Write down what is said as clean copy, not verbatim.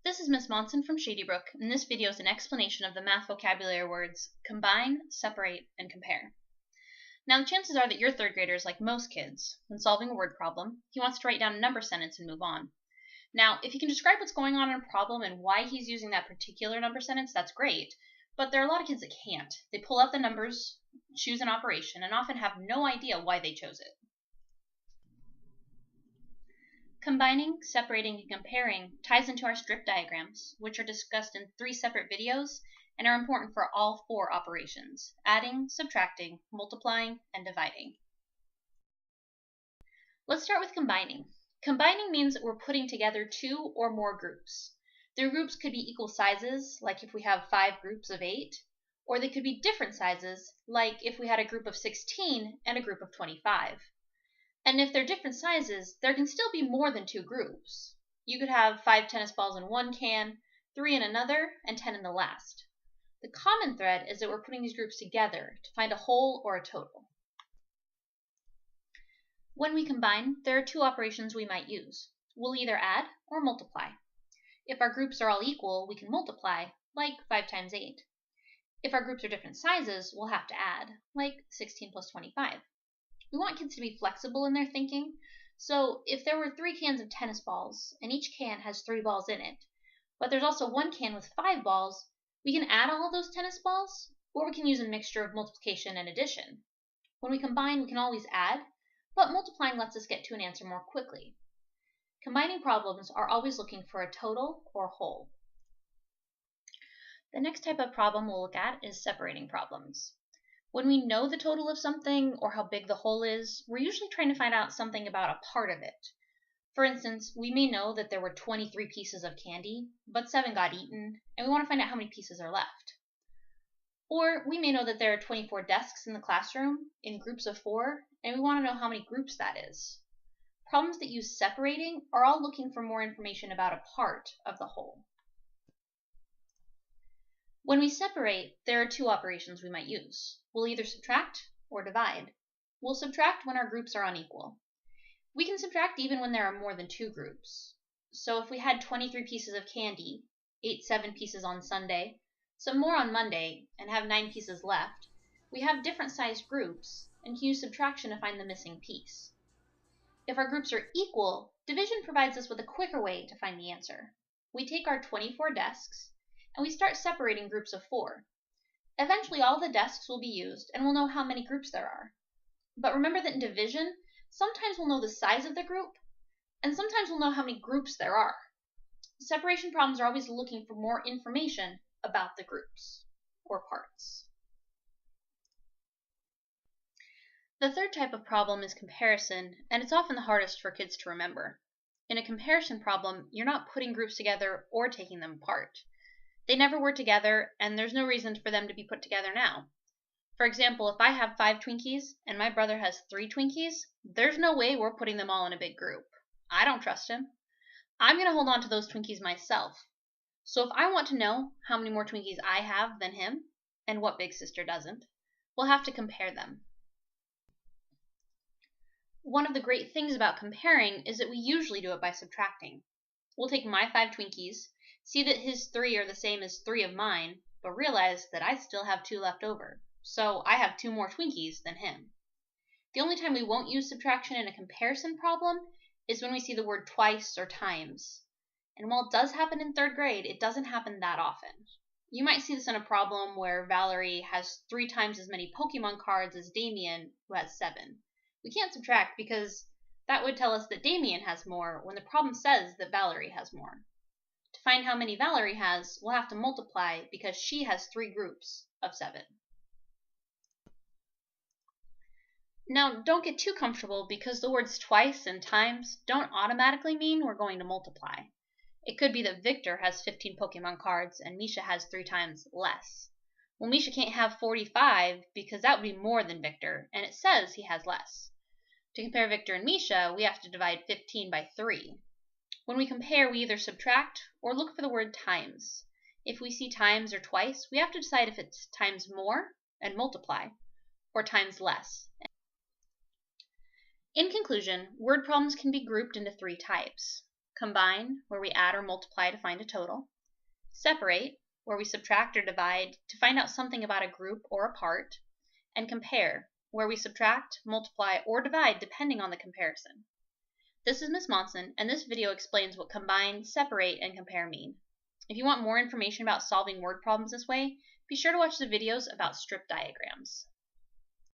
This is Miss Monson from Shady Brook, and this video is an explanation of the math vocabulary words combine, separate, and compare. Now, the chances are that your third grader is like most kids. When solving a word problem, he wants to write down a number sentence and move on. Now, if he can describe what's going on in a problem and why he's using that particular number sentence, that's great. But there are a lot of kids that can't. They pull out the numbers, choose an operation, and often have no idea why they chose it. Combining, separating, and comparing ties into our strip diagrams, which are discussed in 3 separate videos and are important for all 4 operations: adding, subtracting, multiplying, and dividing. Let's start with combining. Combining means that we're putting together 2 or more groups. Their groups could be equal sizes, like if we have 5 groups of 8, or they could be different sizes, like if we had a group of 16 and a group of 25. And if they're different sizes, there can still be more than 2 groups. You could have 5 tennis balls in one can, 3 in another, and 10 in the last. The common thread is that we're putting these groups together to find a whole or a total. When we combine, there are 2 operations we might use. We'll either add or multiply. If our groups are all equal, we can multiply, like 5 times 8. If our groups are different sizes, we'll have to add, like 16 plus 25. We want kids to be flexible in their thinking, so if there were 3 cans of tennis balls, and each can has 3 balls in it, but there's also 1 can with 5 balls, we can add all of those tennis balls, or we can use a mixture of multiplication and addition. When we combine, we can always add, but multiplying lets us get to an answer more quickly. Combining problems are always looking for a total or whole. The next type of problem we'll look at is separating problems. When we know the total of something or how big the whole is, we're usually trying to find out something about a part of it. For instance, we may know that there were 23 pieces of candy, but 7 got eaten, and we want to find out how many pieces are left. Or we may know that there are 24 desks in the classroom in groups of 4, and we want to know how many groups that is. Problems that use separating are all looking for more information about a part of the whole. When we separate, there are 2 operations we might use. We'll either subtract or divide. We'll subtract when our groups are unequal. We can subtract even when there are more than 2 groups. So if we had 23 pieces of candy, ate 7 pieces on Sunday, some more on Monday, and have 9 pieces left, we have different sized groups and can use subtraction to find the missing piece. If our groups are equal, division provides us with a quicker way to find the answer. We take our 24 desks, and we start separating groups of 4. Eventually all the desks will be used and we'll know how many groups there are. But remember that in division, sometimes we'll know the size of the group, and sometimes we'll know how many groups there are. Separation problems are always looking for more information about the groups or parts. The third type of problem is comparison, and it's often the hardest for kids to remember. In a comparison problem, you're not putting groups together or taking them apart. They never were together, and there's no reason for them to be put together now. For example, if I have 5 Twinkies and my brother has 3 Twinkies, there's no way we're putting them all in a big group. I don't trust him. I'm going to hold on to those Twinkies myself. So if I want to know how many more Twinkies I have than him, and what big sister doesn't, we'll have to compare them. One of the great things about comparing is that we usually do it by subtracting. We'll take my 5 Twinkies, see that his 3 are the same as 3 of mine, but realize that I still have 2 left over, so I have 2 more Twinkies than him. The only time we won't use subtraction in a comparison problem is when we see the word twice or times. And while it does happen in 3rd grade, it doesn't happen that often. You might see this in a problem where Valerie has 3 times as many Pokemon cards as Damien, who has 7. We can't subtract because that would tell us that Damien has more when the problem says that Valerie has more. To find how many Valerie has, we'll have to multiply because she has 3 groups of 7. Now, don't get too comfortable because the words twice and times don't automatically mean we're going to multiply. It could be that Victor has 15 Pokemon cards and Misha has 3 times less. Well, Misha can't have 45 because that would be more than Victor, and it says he has less. To compare Victor and Misha, we have to divide 15 by 3. When we compare, we either subtract or look for the word times. If we see times or twice, we have to decide if it's times more and multiply, or times less. In conclusion, word problems can be grouped into 3 types. combine, where we add or multiply to find a total, separate, where we subtract or divide to find out something about a group or a part, and compare, where we subtract, multiply, or divide depending on the comparison. This is Ms. Monson, and this video explains what combine, separate, and compare mean. If you want more information about solving word problems this way, be sure to watch the videos about strip diagrams.